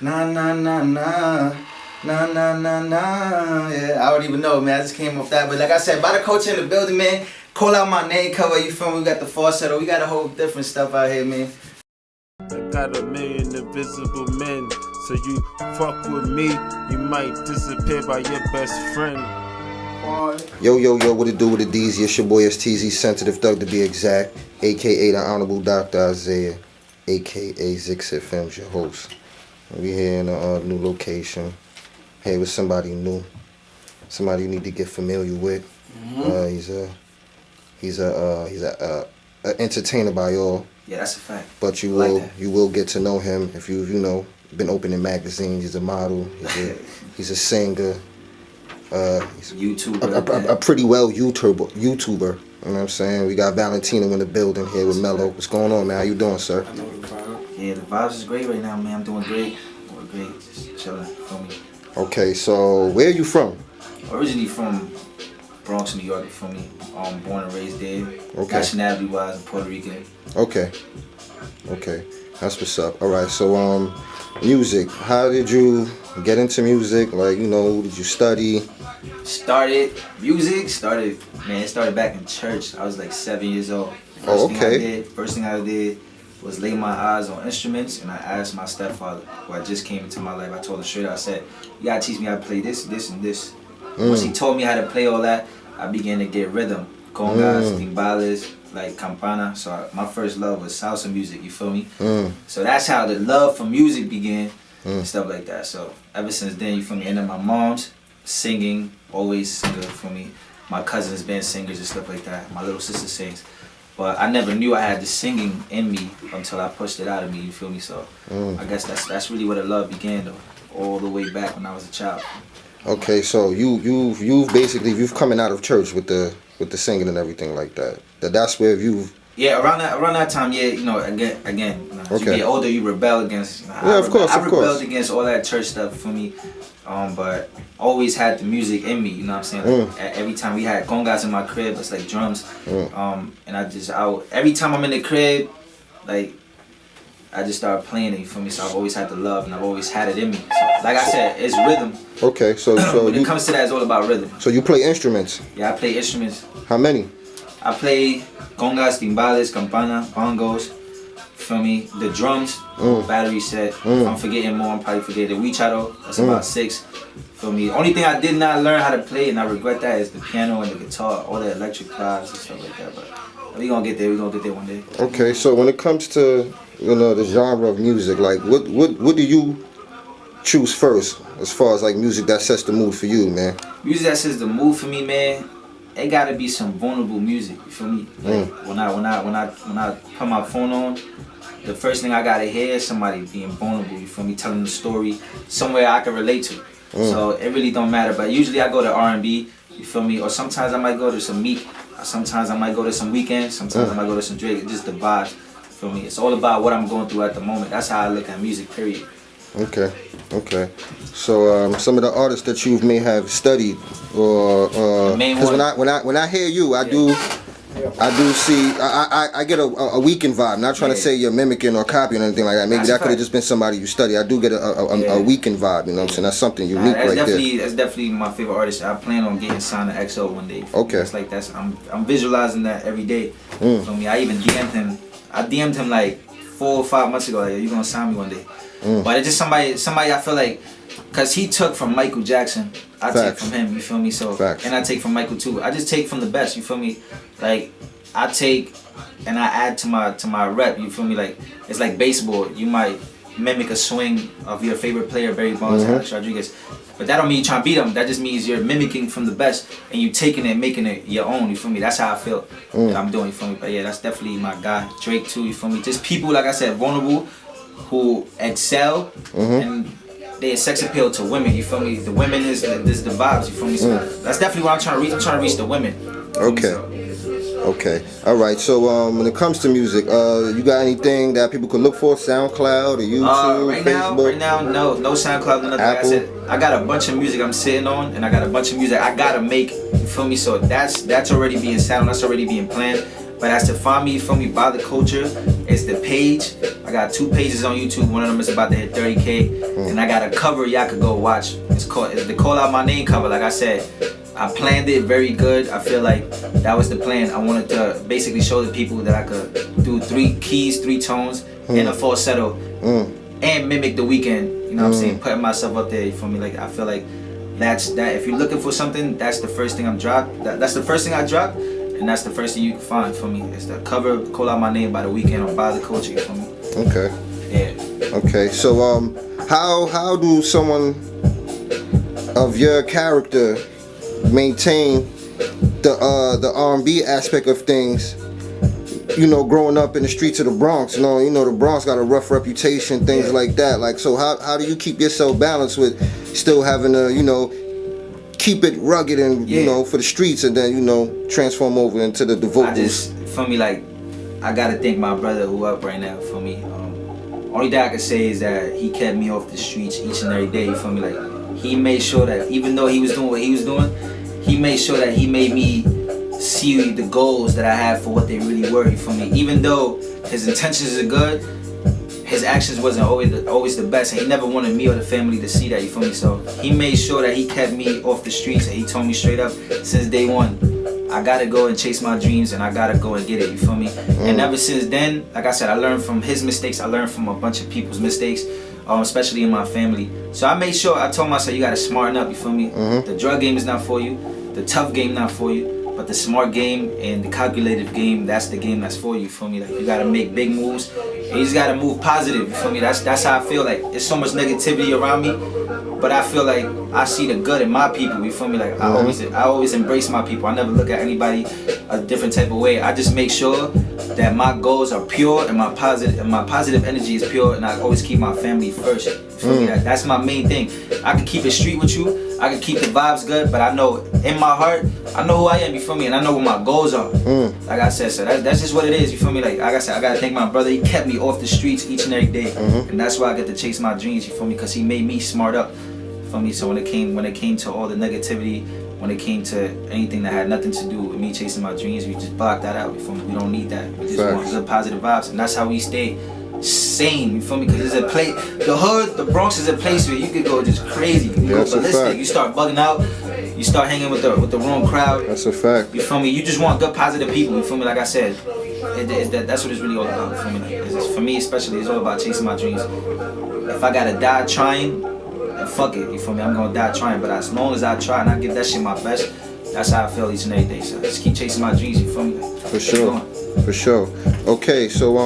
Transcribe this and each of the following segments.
Nah, nah, nah, nah. Nah, nah, nah, nah. Yeah, I don't even know, man. I just came off that. But like I said, Bytheculture in the building, man. Call out my name cover, you feel me? We got the falsetto. We got a whole different stuff out here, man. I got a million invisible men. So you fuck with me, you might disappear by your best friend. Yo, what it do with the D's? It's your boy STZ, Sensitive Thug to be exact, aka the Honorable Dr. Isaiah, aka Zixit Films, your host. We here in a new location, here with somebody new, somebody you need to get familiar with. He's a entertainer by all. Yeah, that's a fact. But you will get to know him if you know been opening magazines. He's a model. He's a singer. He's YouTuber. A pretty well YouTuber. You know what I'm saying? We got Valentino in the building here with Mello. What's going on, man? How you doing, sir? I know the vibe. Yeah, the vibes is great right now, man. I'm doing great. Just chilling. Feel me? Okay, so where are you from? Originally from Bronx, New York. You feel me? Born and raised there. Okay. Nationality wise, I'm Puerto Rican. Okay, that's what's up. All right, so music. How did you get into music? Like, you know, did you study? Started man, it started back in church. I was like 7 years old. First thing I did was lay my eyes on instruments, and I asked my stepfather, who had just came into my life. I told him straight out, I said, you gotta teach me how to play this, and this. Once he taught me how to play all that, I began to get rhythm. Congas, timbales, like campana. So my first love was salsa music, you feel me? So that's how the love for music began, and stuff like that. So ever since then, you feel me? And then my mom's singing, always singer for me. My cousins been singers and stuff like that. My little sister sings. But I never knew I had the singing in me until I pushed it out of me, you feel me? So I guess that's really where the love began, though, all the way back when I was a child. Okay, so you've coming out of church with the singing and everything like that. That's where you've. Yeah, around that time, yeah, you know, again, as you get older, you rebel against. I rebelled against all that church stuff for me, but always had the music in me. You know what I'm saying? Like, every time we had congas in my crib, it's like drums, and every time I'm in the crib, like, I just started playing it. You feel me? So I've always had the love, and I've always had it in me. So, like I said, it's rhythm. Okay, so when it comes to that, it's all about rhythm. So you play instruments? Yeah, I play instruments. How many? I play congas, timbales, campana, bongos. Feel me? The drums, battery set. If I'm forgetting more, I'm probably forgetting the huicharo. That's about 6. Feel me? Only thing I did not learn how to play, and I regret that, is the piano and the guitar, all the electric clouds and stuff like that. But we gonna get there. We gonna get there one day. Okay, so when it comes to, you know, the genre of music, like what do you choose first as far as like music that sets the mood for you, man? Music that sets the mood for me, man. It gotta be some vulnerable music. You feel me? Like when I put my phone on, the first thing I gotta hear is somebody being vulnerable. You feel me? Telling the story somewhere I can relate to. So it really don't matter. But usually I go to R&B. You feel me? Or sometimes I might go to some Meek. Sometimes I might go to some Weeknd. Sometimes I might go to some Drake. It's just the vibe. You feel me? It's all about what I'm going through at the moment. That's how I look at music. Period. Okay. So some of the artists that you may have studied, or because when I hear you, I do see I get a Weeknd vibe. Not trying to say you're mimicking or copying or anything like that. Maybe that could have just been somebody you study. I do get a Weeknd vibe. You know what I'm saying? That's something unique right there. That's definitely my favorite artist. I plan on getting signed to XO one day. Okay. It's like I'm visualizing that every day. For me, I even DM'd him. I DM'd him like 4 or 5 months ago. Like, you gonna sign me one day? But it's just somebody I feel like, cause he took from Michael Jackson, I take from him, you feel me? So and I take from Michael too. I just take from the best, you feel me? Like I take and I add to my rep, you feel me? Like it's like baseball. You might mimic a swing of your favorite player, Barry Bonds, Alex Rodriguez, but that don't mean you trying to beat them. That just means you're mimicking from the best and you taking it and making it your own, you feel me? That's how I feel that I'm doing, you feel me? But yeah, that's definitely my guy. Drake too, you feel me? Just people, like I said, vulnerable, who excel and they sex appeal to women, you feel me? The women is the vibes, you feel me? So that's definitely what I'm trying to reach. I'm trying to reach the women. Okay. All right. So when it comes to music, you got anything that people could look for? SoundCloud or YouTube, Facebook? Right now, no SoundCloud, nothing. Like I said, I got a bunch of music I'm sitting on, and I got a bunch of music I gotta make. You feel me? So that's already being sound. That's already being planned. But as to find me, you feel me, Bytheculture, it's the page. I got 2 pages on YouTube. One of them is about to hit 30K. And I got a cover y'all could go watch. It's the Call Out My Name cover. Like I said, I planned it very good. I feel like that was the plan. I wanted to basically show the people that I could do 3 keys, 3 tones, and a falsetto, and mimic the Weeknd. You know what I'm saying? Putting myself up there, you feel me? Like, I feel like that's that. If you're looking for something, that's the first thing I'm dropped. That's the first thing I dropped, and that's the first thing you can find for me. It's the cover, Call Out My Name by The Weeknd on Bytheculture, you feel me? Okay. Yeah. Okay. So how do someone of your character maintain the R&B aspect of things? You know, growing up in the streets of the Bronx, you know the Bronx got a rough reputation, things like that. Like, so how do you keep yourself balanced with still having to, you know, keep it rugged and you know, for the streets, and then, you know, transform over into the vocals? I just, for me, like, I gotta thank my brother who up right now for me. Only thing I can say is that he kept me off the streets each and every day. You feel me? Like, he made sure that even though he was doing what he was doing, he made sure that he made me see the goals that I had for what they really were. You feel me? Even though his intentions are good, his actions wasn't always the best, and he never wanted me or the family to see that. You feel me? So he made sure that he kept me off the streets, and he told me straight up since day one, I gotta go and chase my dreams, and I gotta go and get it. You feel me? And ever since then, like I said, I learned from his mistakes. I learned from a bunch of people's mistakes, especially in my family. So I made sure, I told myself, you gotta smarten up. You feel me? The drug game is not for you. The tough game not for you. But the smart game and the calculative game, that's the game that's for you. You feel me? Like, you gotta make big moves, and you just gotta move positive. You feel me? That's how I feel. Like, there's so much negativity around me, but I feel like I see the good in my people. You feel me? Like, I always embrace my people. I never look at anybody a different type of way. I just make sure that my goals are pure and my positive energy is pure, and I always keep my family first. You feel me? That's my main thing. I can keep it street with you. I can keep the vibes good, but I know in my heart, I know who I am, you feel me? And I know what my goals are. Like I said, so that's just what it is, you feel me? Like I said, I gotta thank my brother. He kept me off the streets each and every day. And that's why I get to chase my dreams, you feel me? Because he made me smart up, you feel me? So when it came to all the negativity, when it came to anything that had nothing to do with me chasing my dreams, we just blocked that out, you feel me? We don't need that. We just want good positive vibes, and that's how we stay sane, you feel me? Because it's a place, the hood, the Bronx is a place where you could go just crazy. You go ballistic, you start bugging out, you start hanging with the wrong crowd. That's a fact. You feel me? You just want good positive people, you feel me? Like I said, that's what it's really all about, you feel me? For me especially, it's all about chasing my dreams. If I gotta die trying, then fuck it, you feel me? I'm gonna die trying, but as long as I try and I give that shit my best, that's how I feel each and every day. So just keep chasing my dreams, you feel me? For sure. For sure. Okay, so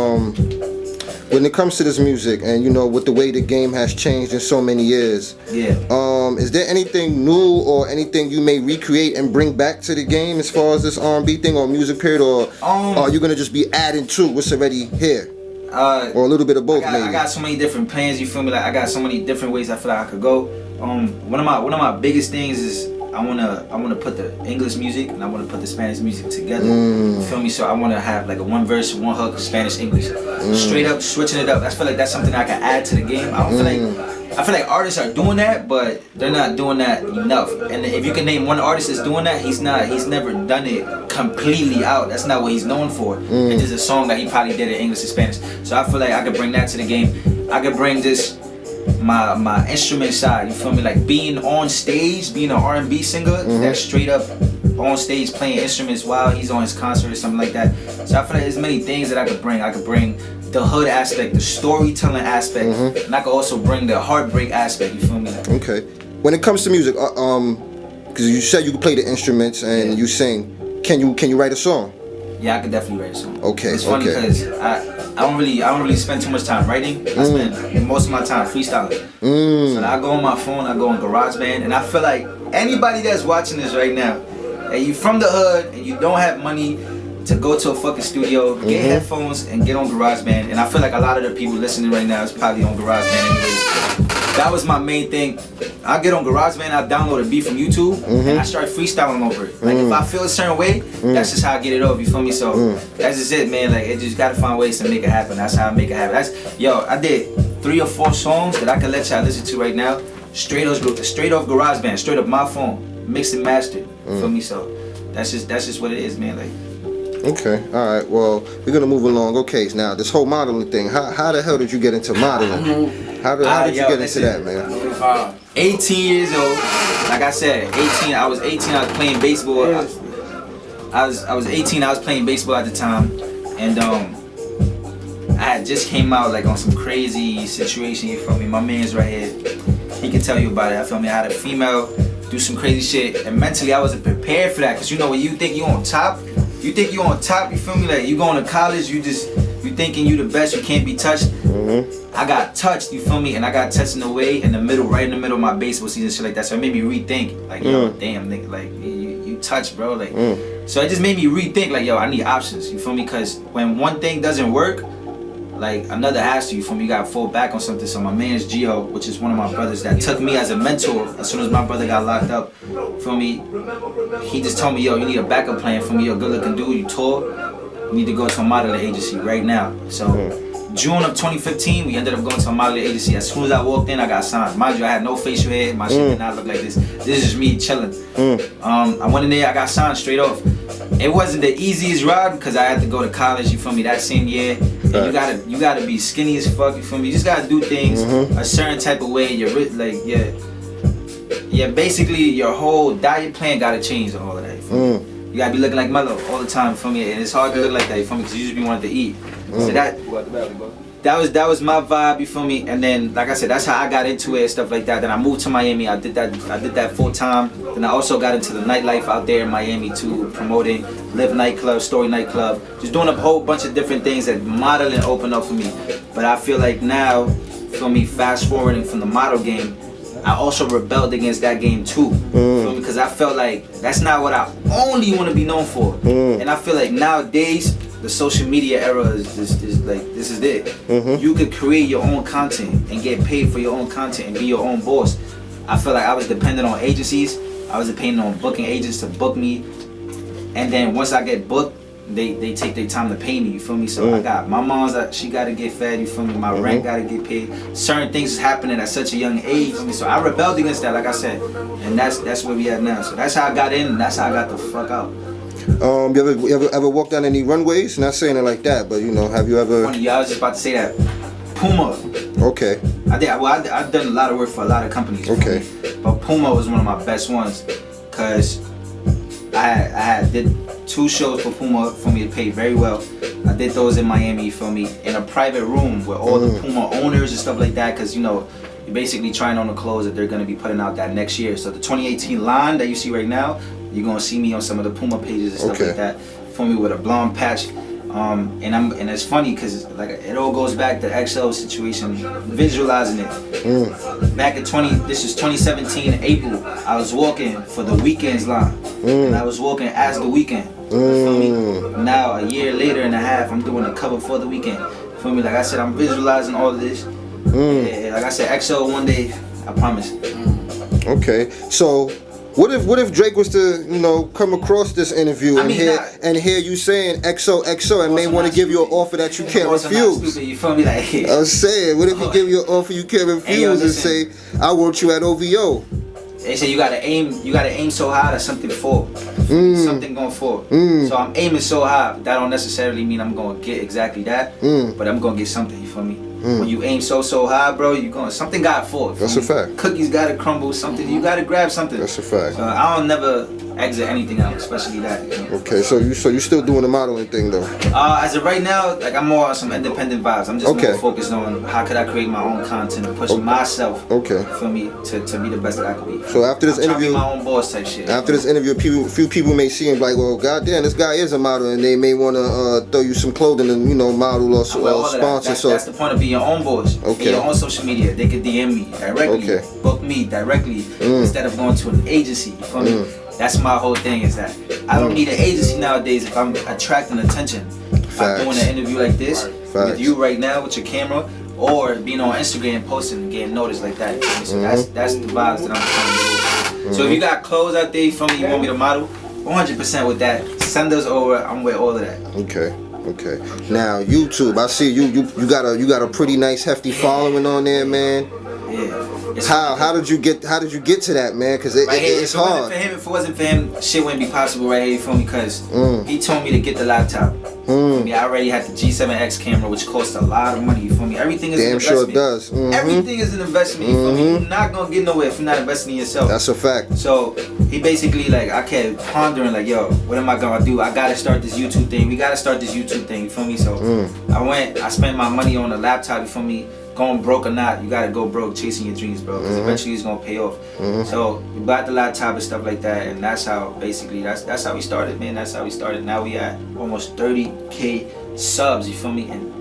when it comes to this music, and you know, with the way the game has changed in so many years, is there anything new or anything you may recreate and bring back to the game as far as this R&B thing or music period, or are you gonna just be adding to what's already here, or a little bit of both? I got so many different plans, you feel me? Like, I got so many different ways I feel like I could go. One of my biggest things is I wanna put the English music and I wanna put the Spanish music together. You feel me? So I wanna have like a 1 verse, 1 hook, Spanish, English, straight up switching it up. I feel like that's something I can add to the game. I feel like artists are doing that, but they're not doing that enough. And if you can name one artist that's doing that, he's never done it completely out. That's not what he's known for. It's just a song that he probably did in English and Spanish. So I feel like I could bring that to the game. I could bring this my instrument side, you feel me? Like being on stage, being an R&B singer that's straight up on stage playing instruments while he's on his concert or something like that. So I feel like there's many things that I could bring. I could bring the hood aspect, the storytelling aspect, and I could also bring the heartbreak aspect, you feel me? Okay. When it comes to music, because you said you could play the instruments and you sing, can you write a song? Yeah, I could definitely write a song. Okay. It's funny because I don't really spend too much time writing. I spend most of my time freestyling. So I go on my phone, I go on GarageBand, and I feel like anybody that's watching this right now, and you from the hood and you don't have money to go to a fucking studio, get headphones and get on GarageBand. And I feel like a lot of the people listening right now is probably on GarageBand anyways. That was my main thing. I get on GarageBand, I download a beat from YouTube, and I start freestyling over it. Like if I feel a certain way, that's just how I get it over, you feel me? So that's just it, man. Like, it just gotta find ways to make it happen. That's how I make it happen. I did 3 or 4 songs that I can let y'all listen to right now, straight off GarageBand, straight up my phone, mixed and mastered. You feel me? So that's just what it is, man. Like, Okay, all right. Well, we're gonna move along. Okay, now this whole modeling thing. How the hell did you get into modeling? How did you get into that, man? 18 years old. Like I said, 18. I was 18. I was playing baseball. I was 18. I was playing baseball at the time, and I had just came out like on some crazy situation. You feel me? My man's right here. He can tell you about it. I feel me. I had a female do some crazy shit, and mentally I wasn't prepared for that. Cause you know when you think you on top, you feel me? Like you going to college, you thinking you the best, you can't be touched. I got touched, you feel me? And I got touched in the way in the middle, right in the middle of my baseball season, shit like that. So it made me rethink, like yo, damn nigga, like you touched, bro, like. So it just made me rethink, like yo, I need options, you feel me? Cause when one thing doesn't work, like another has to, you feel me? You gotta fall back on something. So my man's Gio, which is one of my brothers that took me as a mentor as soon as my brother got locked up, feel me? He just told me, yo, you need a backup plan for me. You're a good looking dude, you tall, you need to go to a modeling agency right now. So June of 2015, we ended up going to a modeling agency. As soon as I walked in, I got signed. Mind you, I had no facial hair, my shit did not look like this. This is just me chilling. I went in there, I got signed straight off. It wasn't the easiest ride because I had to go to college, you feel me, that same year. And you gotta be skinny as fuck, you feel me? You just gotta do things a certain type of way. You're like, basically your whole diet plan gotta change and all of that. You feel me? You gotta be looking like Mellow all the time, you feel me? And it's hard to look like that, you feel me? Because you just be wanting to eat. So that was my vibe, you feel me? And then, like I said, that's how I got into it and stuff like that. Then I moved to Miami. I did that full time. Then I also got into the nightlife out there in Miami too, promoting Live Nightclub, Story Nightclub, just doing a whole bunch of different things that modeling opened up for me. But I feel like now, for me, fast forwarding from the model game, I also rebelled against that game too, because I felt like that's not what I only want to be known for. And I feel like nowadays, the social media era is like, this is it. You could create your own content and get paid for your own content and be your own boss. I feel like I was dependent on agencies. I was dependent on booking agents to book me. And then once I get booked, they take their time to pay me, you feel me? So I got my mom's, she gotta get fed, you feel me? My rent gotta get paid. Certain things is happening at such a young age, you feel me? So I rebelled against that, like I said. And that's where we at now. So that's how I got in, and that's how I got the fuck out. You ever walked down any runways? Not saying it like that, but you know, have you ever? Funny, I was just about to say that. Puma. Okay. I've done a lot of work for a lot of companies. Okay. But Puma was one of my best ones, cause I did 2 shows for Puma for me to pay very well. I did those in Miami, for me, in a private room with all the Puma owners and stuff like that, cause you know, you're basically trying on the clothes that they're gonna be putting out that next year. So the 2018 line that you see right now, you're gonna see me on some of the Puma pages and stuff like that. For me with a blonde patch, and it's funny because like it all goes back to XL situation, visualizing it. Back in this is 2017 in April. I was walking for the Weeknd's line, and I was walking as the Weeknd. Feel me? Now a year later and a half, I'm doing a cover for the Weeknd. Feel me? Like I said, I'm visualizing all of this. Yeah, like I said, XL one day, I promise. Okay, so. What if Drake was to, you know, come across this interview and hear you saying XOXO and may want to give you an offer that you can't refuse? Stupid, you feel me? Like, I was saying, what if he give you an offer you can't refuse and say, I want you at OVO? They say you gotta aim so high that something fall. Something gonna fall. So I'm aiming so high, but that don't necessarily mean I'm gonna get exactly that, but I'm gonna get something, you feel me? When you aim so high, bro, something gotta fall. That's a fact. Cookies gotta crumble, something, you gotta grab something. That's a fact. I don't never exit anything out, especially that. You know? Okay, so you still doing the modeling thing though? As of right now, like I'm more on some independent vibes. I'm just more focused on how could I create my own content and push myself. For me to be the best that I could be. So after this interview, my own boss type shit. After this interview, a few people may see him like, well, goddamn, this guy is a model, and they may want to throw you some clothing and model or sponsor. That's the point of being your own boss. Okay. Your own social media. They could DM me directly, book me directly instead of going to an agency. You feel me? That's my whole thing, is that I don't need an agency nowadays if I'm attracting attention. By doing an interview like this with you right now with your camera, or being on Instagram posting and getting noticed like that. So that's the vibes that I'm trying to do. So if you got clothes out there, you feel me, you want me to model, 100% with that. Send us over, I'm with all of that. Okay. Now YouTube, I see you got a pretty nice hefty following on there, man. Yeah. How did you get to that, man? Because it's hard. If it wasn't for him, shit wouldn't be possible right here. You feel me? Because he told me to get the laptop. I already had the G7X camera, which costs a lot of money. You feel me? Everything is an investment. Sure it does. Everything is an investment. You feel me? You're not gonna get nowhere if you're not investing in yourself. That's a fact. So he basically like, I kept pondering like, yo, what am I gonna do? I gotta start this YouTube thing. We gotta start this YouTube thing. You feel me? So I spent my money on a laptop. You feel me? Going broke or not, you gotta go broke chasing your dreams, bro. Because eventually it's gonna pay off. So we bought the laptop and stuff like that, and that's how basically that's how we started, man. That's how we started. Now we at almost 30K subs. You feel me? And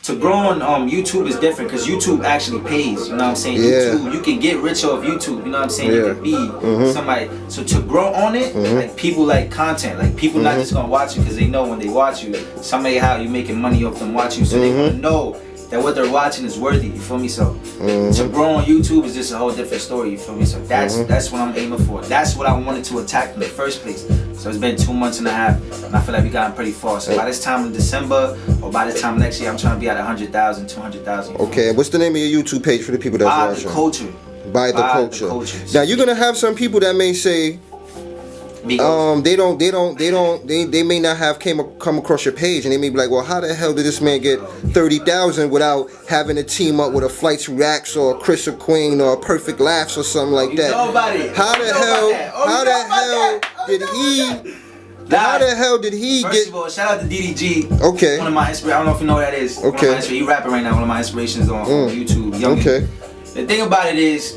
to grow on YouTube is different because YouTube actually pays. You know what I'm saying? YouTube, you can get rich off YouTube. You know what I'm saying? You can be somebody. So to grow on it, like people like content. Like people not just gonna watch you because they know when they watch you, somehow you making money off them watching you. So they wanna know that what they're watching is worthy. You feel me? So to grow on YouTube is just a whole different story. You feel me? So that's what I'm aiming for. That's what I wanted to attack in the first place. So it's been 2 months and a half, and I feel like we gotten pretty far. So by this time in December, or by this time next year, I'm trying to be at 100,000, 200,000. Okay, what's the name of your YouTube page for the people that's watching? Bytheculture. Bytheculture. Now you're gonna have some people that may say, they may not have come across your page, and they may be like, well, how the hell did this man get 30,000 without having to team up with a Flights Reacts or a Chris or Queen or a Perfect Laughs or something like that? How the hell did he First of all, shout out to DDG. Okay. One of my inspirations. I don't know if you know what that is. Okay. He rapping right now. One of my inspirations on YouTube. Okay. The thing about it is,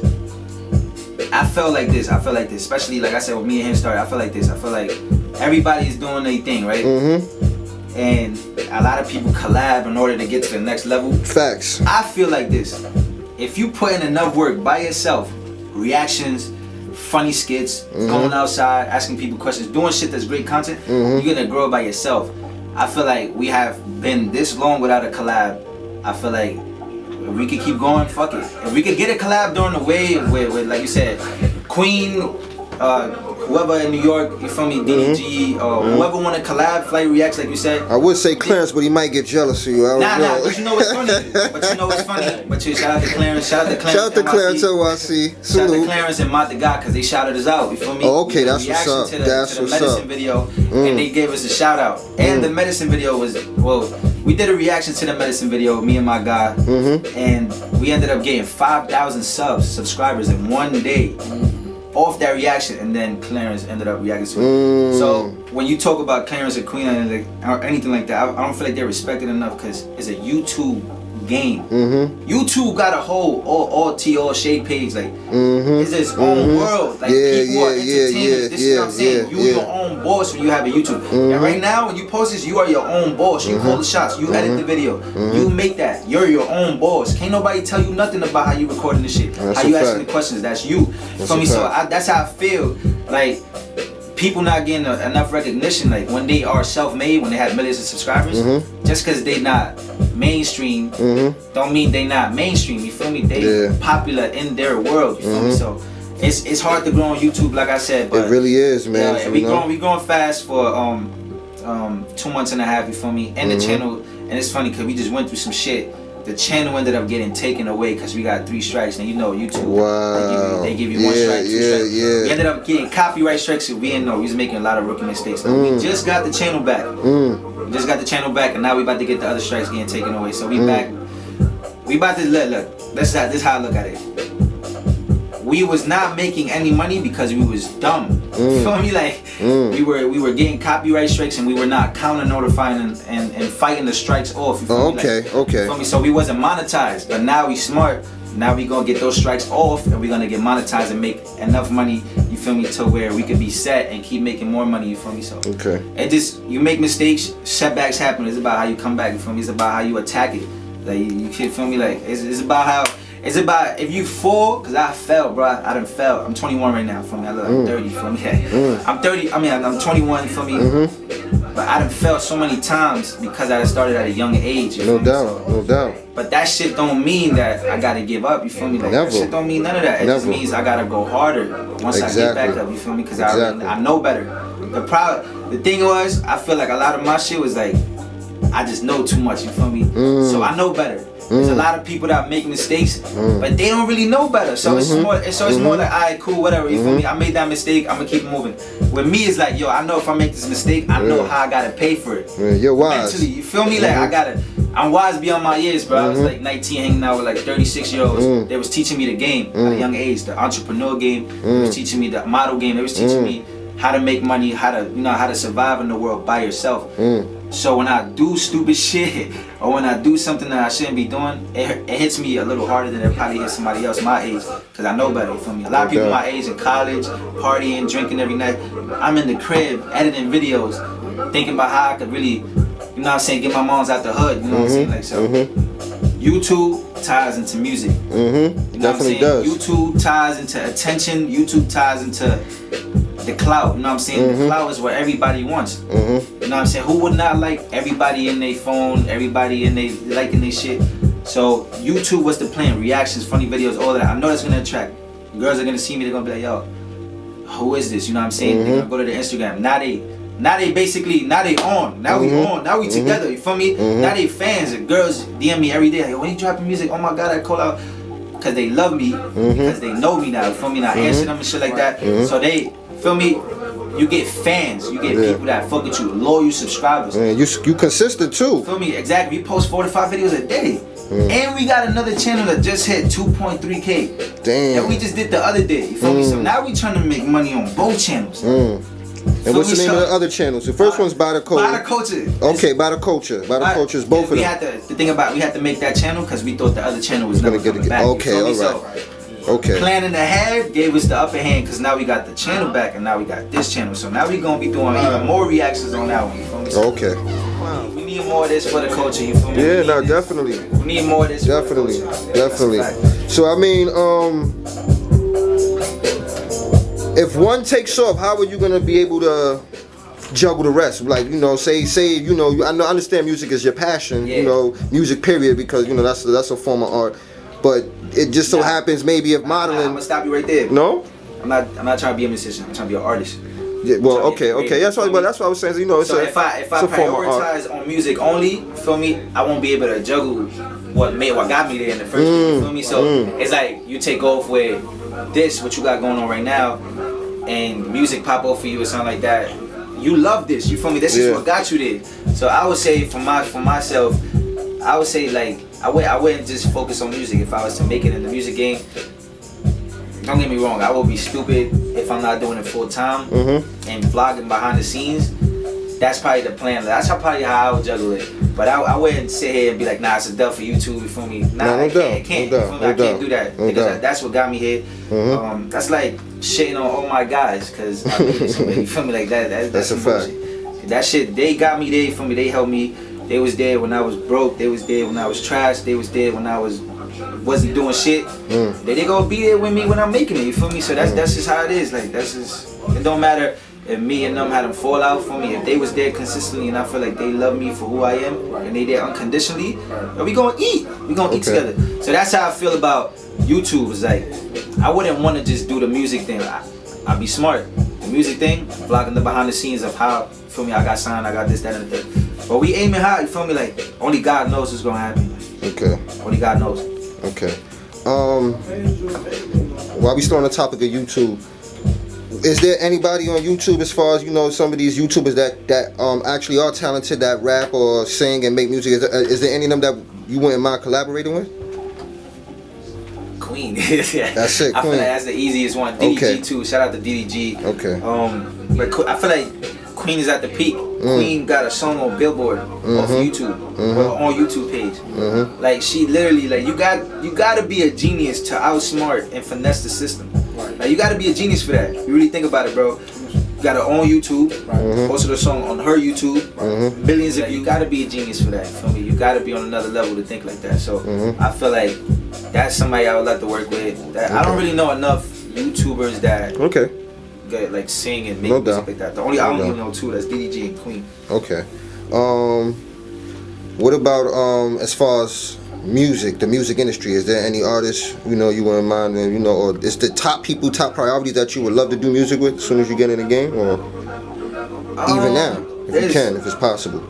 I felt like this, especially like I said when me and him started, I felt like this. I feel like everybody is doing their thing, right? And a lot of people collab in order to get to the next level. Facts. I feel like this. If you put in enough work by yourself, reactions, funny skits, going outside, asking people questions, doing shit that's great content, you're gonna grow by yourself. I feel like we have been this long without a collab. I feel like if we could keep going, fuck it. If we could get a collab during the wave with like you said, Queen, whoever in New York, you feel me, DDG, or whoever want to collab, Flight Reacts, like you said. I would say Clarence, but he might get jealous of you. I don't know. But you know what's funny? But shout out to Clarence, Shout out to Clarence NYC. Shout out to Clarence and Mott the God, because they shouted us out, you feel me? Oh, okay, that's what's up. To the medicine video, and they gave us a shout out. And the medicine video was, well, we did a reaction to the medicine video, me and my guy, and we ended up getting 5,000 subscribers in one day off that reaction, and then Clarence ended up reacting to it. So when you talk about Clarence or Queen or anything like that, I don't feel like they're respected enough because it's a YouTube game. YouTube got a whole all shade page, like it's its own world. Like people are entertainers. This is what I'm saying. You're your own boss when you have a YouTube. And right now when you post this, you are your own boss. You call the shots, you edit the video, you make that. You're your own boss. Can't nobody tell you nothing about how you recording this shit. How you asking the questions. That's you. For me, so that's how I feel. Like people not getting enough recognition, like when they are self-made, when they have millions of subscribers, just because they not mainstream, don't mean they not mainstream, you feel me? They popular in their world, you feel me? So it's hard to grow on YouTube, like I said, but it really is, man. Yeah, we growing fast for 2 months and a half, you feel me? And the channel, and it's funny because we just went through some shit. The channel ended up getting taken away because we got 3 strikes, and you know YouTube. Wow. They give you 1 strike, 2 strikes. We ended up getting copyright strikes, so we didn't know. We was making a lot of rookie mistakes. So we just got the channel back. We just got the channel back, and now we about to get the other strikes getting taken away. So we back. We about to look. This is how I look at it. We was not making any money because we was dumb. You feel me? Like we were getting copyright strikes and we were not counter notifying and fighting the strikes off. You feel me? Okay. You feel me? So we wasn't monetized, but now we smart. Now we gonna get those strikes off and we're gonna get monetized and make enough money. You feel me? To where we could be set and keep making more money. You feel me? So it just, you make mistakes, setbacks happen. It's about how you come back. You feel me? It's about how you attack it. Like you feel me? Like it's about how. It's about if you fall, cause I fell, bro. I done fell. I'm 21 right now, for me. I look like 30, for me. I'm 30. I mean, I'm 21, for me. But I done fell so many times because I started at a young age. No doubt. But that shit don't mean that I gotta give up. You feel me? Like that shit don't mean none of that. It just means I gotta go harder once I get back up. You feel me? Cause I know better. The thing was, I feel like a lot of my shit was like, I just know too much. You feel me? So I know better. There's a lot of people that make mistakes, but they don't really know better. So it's more. So it's more like, alright, cool, whatever. You feel me? I made that mistake. I'm gonna keep it moving. With me, it's like, yo, I know if I make this mistake, I know how I gotta pay for it. You're wise. Mentally, you feel me? Like I'm wise beyond my years, bro. I was like 19, hanging out with like 36-year-olds. They was teaching me the game at a young age, the entrepreneur game. They was teaching me the model game. They was teaching me how to make money, how to survive in the world by yourself. So when I do stupid shit, or when I do something that I shouldn't be doing, it hits me a little harder than it probably hits somebody else my age, because I know better, you feel me? A lot of people my age in college, partying, drinking every night. I'm in the crib, editing videos, thinking about how I could really, you know what I'm saying, get my moms out the hood, you know what I'm saying? Like, so, YouTube ties into music. You know Definitely does. YouTube ties into attention, YouTube ties into the clout, you know what I'm saying? The clout is what everybody wants. You know what I'm saying? Who would not like everybody in their phone, everybody in they liking their shit? So YouTube was the plan, reactions, funny videos, all that. I know that's gonna attract. Girls are gonna see me, they're gonna be like, yo, who is this? You know what I'm saying? They're gonna go to the Instagram. Now they on. Now we on. Now we together, you feel me? Now they fans. And girls DM me every day, like, yo, when you dropping music? Oh my god, I call out. Because they love me, because they know me now, you feel me? Now I answer them and shit like that. So they, feel me? You get fans, you get people that fuck with you, loyal subscribers. You consistent too. Feel me? Exactly. We post 4 to 5 videos a day. And we got another channel that just hit 2.3K. Damn. That we just did the other day. You feel me? So now we trying to make money on both channels. And what's the name of the other channels? The first one's Bytheculture. Bytheculture. Okay, Bytheculture. Bytheculture is both of them. We had to make that channel because we thought the other channel was never coming back. Okay, all right. Okay. Planning ahead gave us the upper hand because now we got the channel back and now we got this channel. So now we gonna be doing even more reactions on that one. You feel me? So Okay. we need more of this for the culture. You feel me? Yeah, no, definitely. We need more of this. Definitely, For the culture. definitely. So I mean, if one takes off, how are you gonna be able to juggle the rest? Like, you know, say you know, I understand music is your passion. You know, music period, because you know that's a form of art. But it just so happens maybe if modeling. I'm gonna stop you right there. No. I'm not trying to be a musician. I'm trying to be an artist. Yeah, well, okay. That's what I was saying. You know, so if I prioritize on music only, feel me, I won't be able to juggle what got me there in the first place. You feel me? So it's like you take off with this, what you got going on right now, and music pop off for you or something like that. You love this. You feel me? This is what got you there. So I would say for myself, I would say like I wouldn't just focus on music. If I was to make it in the music game, don't get me wrong, I would be stupid if I'm not doing it full time and vlogging behind the scenes. That's probably the plan. That's probably how I would juggle it. But I wouldn't sit here and be like, nah, it's a dub for YouTube. You feel me? Nah, I can't do that because that's what got me here. That's like shitting on all my guys because I made it somewhere. You feel me? Like that's a fact. That shit, they got me there. You feel me? They helped me. They was there when I was broke. They was there when I was trash. They was there when I wasn't doing shit. They gonna be there with me when I'm making it. You feel me? So that's just how it is. Like that's just. It don't matter if me and them had them fall out for me. If they was there consistently and I feel like they love me for who I am and they there unconditionally, we gonna eat. We gonna eat together. So that's how I feel about YouTube. It's like I wouldn't want to just do the music thing. I'd be smart. The music thing, vlogging the behind the scenes of how, you feel me, I got signed, I got this, that, and the thing. But we aiming high, you feel me? Like, only God knows what's gonna happen. Okay. Only God knows. Okay. While we still on the topic of YouTube, is there anybody on YouTube, as far as you know, some of these YouTubers that actually are talented, that rap or sing and make music? Is there any of them that you wouldn't mind collaborating with? Queen. That's it, I feel Queen. like that's the easiest one. DDG too. Shout out to DDG. Okay. But I feel like Queen is at the peak. Queen got a song on Billboard off YouTube, on YouTube page. Like she literally, like you got to be a genius to outsmart and finesse the system. Like you got to be a genius for that. You really think about it, bro. You got her on YouTube, posted a song on her YouTube, billions of views. You got to be a genius for that. You feel me? You got to be on another level to think like that. So I feel like that's somebody I would like to work with. I don't really know enough YouTubers that like sing and make music like that. I only know two. That's DDG and Queen. Okay. What about as far as music, the music industry? Is there any artists you wouldn't mind, or it's the top priorities that you would love to do music with as soon as you get in the game, or even now, if you can, if it's possible?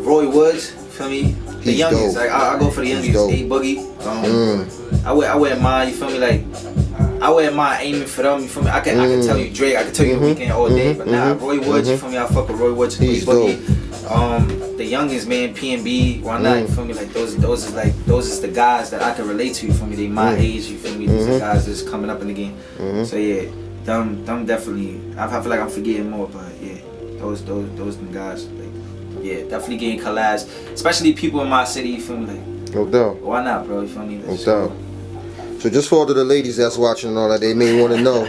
Roy Woods, feel me? The youngest, like I go for the youngest. A Boogie. I wear mine. You feel me? Like I wear mine aiming for them. You feel me? I can tell you Drake. I can tell you The Weeknd all day. But nah, Roy Woods. You feel me? I fuck with Roy Woods. He's Boogie. The youngest, man, P&B. Why not? You feel me? Like those is the guys that I can relate to. You feel me? They my age. You feel me? These are guys that's coming up in the game. So yeah, them definitely. I feel like I'm forgetting more, but yeah, those them guys. Like, yeah, definitely getting collabs, especially people in my city. You feel me? Like, no doubt. Why not, bro? You feel me? No doubt. So just for all of the ladies that's watching and all that, they may want to know,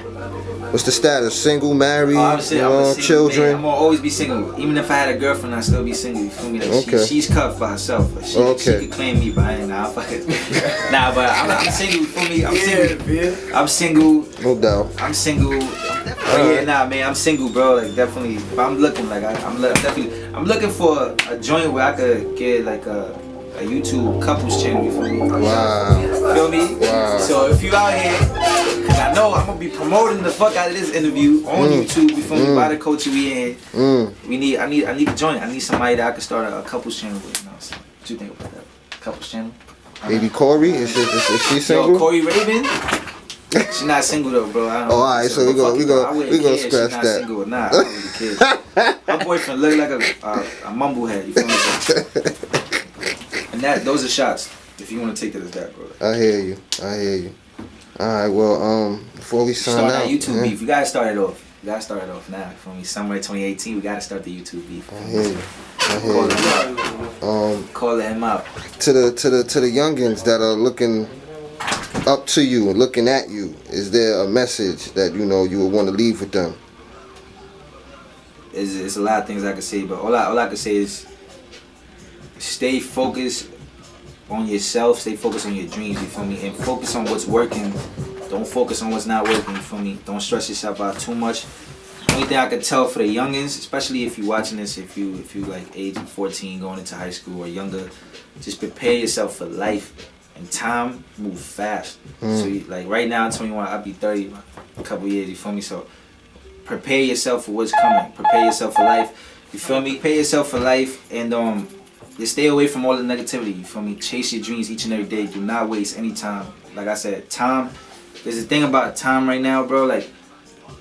what's the status? Single, married, I'm single, children? Man. I'm gonna always be single. Even if I had a girlfriend, I'd still be single. You feel me? Like she's cuffed by herself. Like she could claim me, but I ain't. Nah, fuck it. Nah, but I'm single. You feel me? I'm single. I'm single. No doubt. I'm single. Yeah, nah, man, I'm single, bro. Like definitely. But I'm looking like I'm looking for a joint where I could get like a YouTube couples channel. You feel me? Wow. Feel me? Wow. So if you out here, cause I know I'm gonna be promoting the fuck out of this interview on YouTube. You feel me? Bytheculture, we in. I need a joint. I need somebody that I can start a couples channel with. You know what you think about that? Couples channel? Baby Corey, is she single? Yo, Corey Raven. She's not single though, bro. I don't know. Alright, so we gonna scratch she's not that. Single or not. I don't really care. Her boyfriend look like a mumblehead. You feel me? And those are shots. If you want to take it as that, bro. I hear you. Alright, well, before we sign out, that YouTube beef, we gotta start it off. Now. From summer 2018, we gotta start the YouTube beef. I hear you. Calling him out. To the youngins that are looking up to you and looking at you, is there a message that you would want to leave with them? It's a lot of things I could say, but all I can say is stay focused on yourself, stay focused on your dreams, you feel me? And focus on what's working. Don't focus on what's not working, you feel me? Don't stress yourself out too much. Only thing I could tell for the youngins, especially if you're watching this, if you like age 14 going into high school or younger, just prepare yourself for life. And time move fast. So like right now I'm 21, I'll be 30 in a couple years, you feel me? So prepare yourself for what's coming. Prepare yourself for life. You feel me? Prepare yourself for life and just stay away from all the negativity, you feel me? Chase your dreams each and every day. Do not waste any time. Like I said, time, there's a thing about time right now, bro, like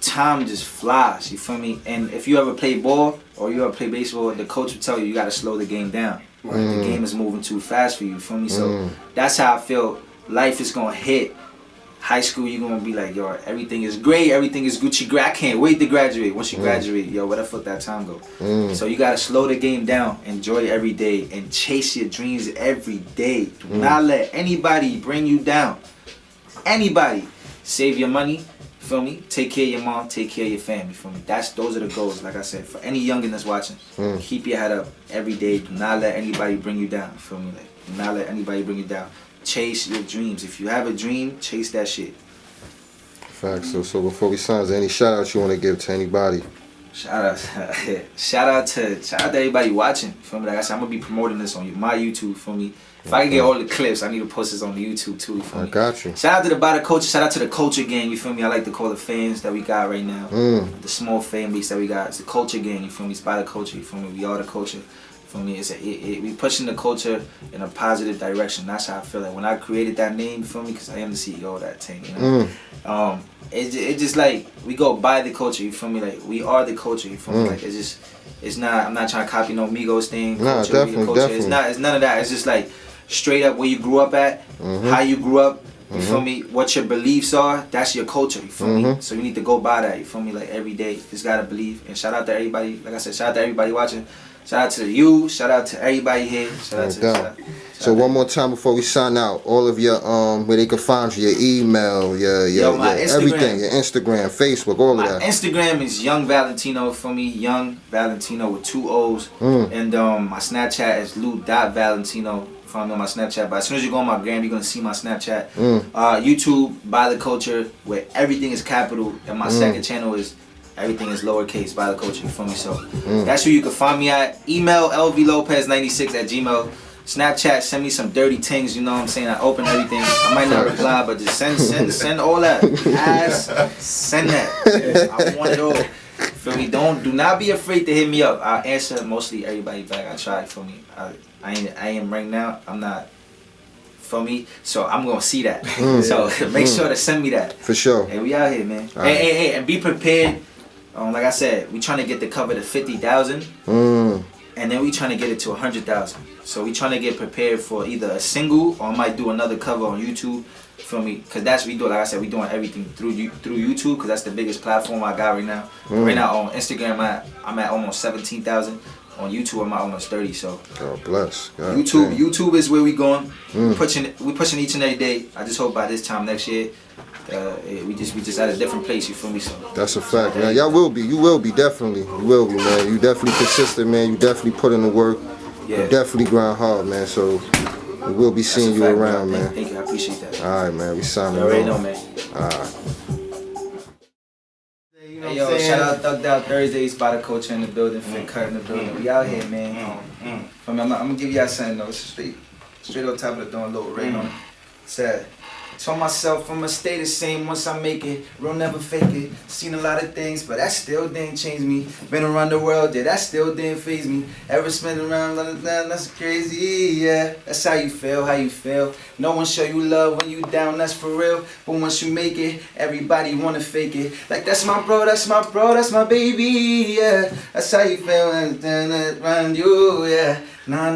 time just flies, you feel me? And if you ever play ball or you ever play baseball, the coach will tell you gotta slow the game down. The game is moving too fast for you feel me? So that's how I feel life is gonna hit. High school, you're gonna be like, yo, everything is great, everything is Gucci. I can't wait to graduate. Once you graduate, yo, where the fuck that time go? So you gotta slow the game down, enjoy every day, and chase your dreams every day. Do not let anybody bring you down. Anybody. Save your money, feel me? Take care of your mom, take care of your family, feel me? Those are the goals, like I said. For any youngin' that's watching, keep your head up every day. Do not let anybody bring you down, feel me? Like, do not let anybody bring you down. Chase your dreams. If you have a dream, chase that shit. Facts. So before we sign, is there any shout outs you want to give to anybody? Shout out to everybody watching. Feel me? Like I said, I'm gonna be promoting this on my YouTube. Feel me? If I can get all the clips, I need to post this on the YouTube too. You feel me? I got you. Shout out to the Bytheculture. Shout out to the Culture Gang. You feel me? I like to call the fans that we got right now. The small fan base that we got. It's the Culture Gang. You feel me? It's Bytheculture. You feel me? We are the culture. For me, we pushing the culture in a positive direction. That's how I feel like when I created that name, for me, because I am the CEO of that thing. You know, it's just like we go by the culture. You feel me? Like we are the culture. You feel me? Like it's not. I'm not trying to copy no Migos thing. Nah, culture, definitely. It's none of that. It's just like straight up where you grew up at, how you grew up. You feel me? What your beliefs are, that's your culture. You feel me? So you need to go by that. You feel me? Like every day, you just gotta believe. And shout out to everybody. Like I said, shout out to everybody watching. Shout out to you. Shout out to everybody here. Shout out. So one more time before we sign out, all of your where they can find you, your email, your everything, your Instagram, Facebook, all of that. My Instagram is Youngvalentinoo for me, Youngvalentinoo with 2 O's, and my Snapchat is Lou.Valentino. Find me on my Snapchat, but as soon as you go on my gram, you're gonna see my Snapchat. YouTube, Bytheculture, where everything is capital, and my second channel is. Everything is lowercase, Bytheculture, you feel me? So that's where you can find me at. Email lvlopez96@gmail. Snapchat, send me some dirty things, you know what I'm saying? I open everything. I might not reply, but just send all that. Send that. I want it all. Feel me? Do not be afraid to hit me up. I'll answer mostly everybody back. I try. For me, I am right now. I'm not. For me, so I'm gonna see that. So make sure to send me that. For sure. Hey, we out here, man. Hey, and be prepared. Like I said, we trying to get the cover to 50,000, and then we trying to get it to 100,000. So we trying to get prepared for either a single or I might do another cover on YouTube. Feel me? Cause that's what we do. Like I said, we doing everything through YouTube. Cause that's the biggest platform I got right now. Right now on Instagram, I'm at almost 17,000. On YouTube, I'm at almost 30. So God bless. God YouTube is where we going. We pushing each and every day. I just hope by this time next year, we just at a different place. You feel me? So that's a fact, man. Y'all will be. You will be, definitely. You will be, man. You definitely consistent, man. You definitely put in the work. Yeah. You definitely grind hard, man. So we will be seeing you around, man. Thank you. I appreciate that. All right, man. We signing off. You already know, man. All right. Hey, yo, shout out Thugged Out Thursdays, Bytheculture in the building, Fit Cut in the building. We out here, man. I'm gonna give y'all something though. It's straight on top of the dome, little rain on it. Sad. Told myself I'ma stay the same once I make it. Real never fake it. Seen a lot of things, but that still didn't change me. Been around the world, yeah, that still didn't faze me. Ever spent around London, that's crazy, yeah. That's how you feel. No one show you love when you down, that's for real. But once you make it, everybody wanna fake it. Like that's my bro, that's my baby, yeah. That's how you feel around you, yeah. Nah.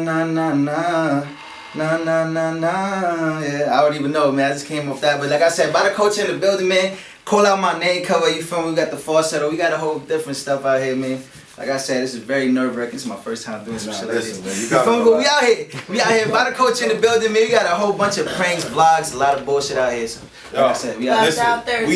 Nah, yeah. I don't even know, man. I just came off that. But like I said, Bytheculture in the building, man. Call out my name cover, you feel me? We got the falsetto. We got a whole different stuff out here, man. Like I said, this is very nerve-wracking. This is my first time doing some shit like this. Man, you feel me? But we out here. Bytheculture in the building, man. We got a whole bunch of pranks, vlogs, a lot of bullshit out here. So, like I said, we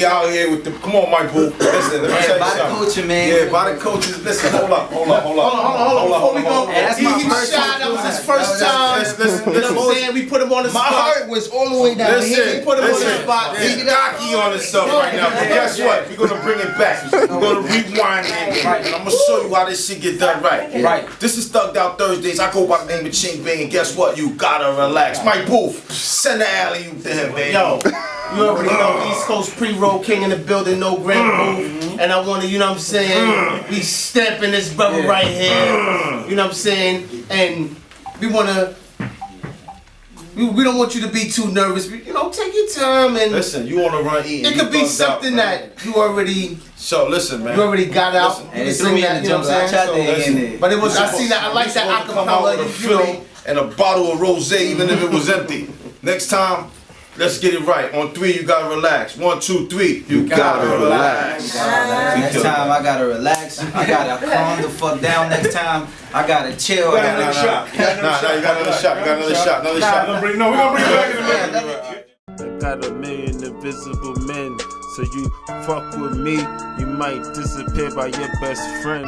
out here with the. Come on, Mike Boo. Listen, let me tell you Bytheculture, man. Yeah, Bytheculture. Listen, hold up. Before we go, that's my first time. That was his first time. You know what I'm saying? We put him on the spot. My heart was all the way down here. We put him on the spot. He's cocky on this stuff right now. But guess what? We're gonna bring it back. We're gonna rewind it. And I'm gonna show you how this shit get done right. Right. This is Thugged Out Thursdays. I go by the name of Ching Bang, and guess what? You gotta relax. Mike Booth, send the alley to him, baby. Yo, you already know East Coast pre-roll king in the building, no grand move. And I wanna, you know what I'm saying, we stamping this brother right here. You know what I'm saying? And we wanna, we don't want you to be too nervous. You know, take your time and listen, you wanna run eating. it could be something that you already. So listen, man. You already got out. And it threw me in the jump. I tried to get in there. But it was, I seen that, I like that acapella, you know. And a bottle of rosé, even if it was empty. Next time, let's get it right. On 3, you gotta relax. 1, 2, 3, you gotta relax. Next time, I gotta relax. I gotta calm the fuck down. Next time, I gotta chill. You got another shot. Nah, you got another shot. You got another shot. Another shot. We're gonna bring it back in a minute. I got a million invisible men, so you fuck with me, you might disappear by your best friend.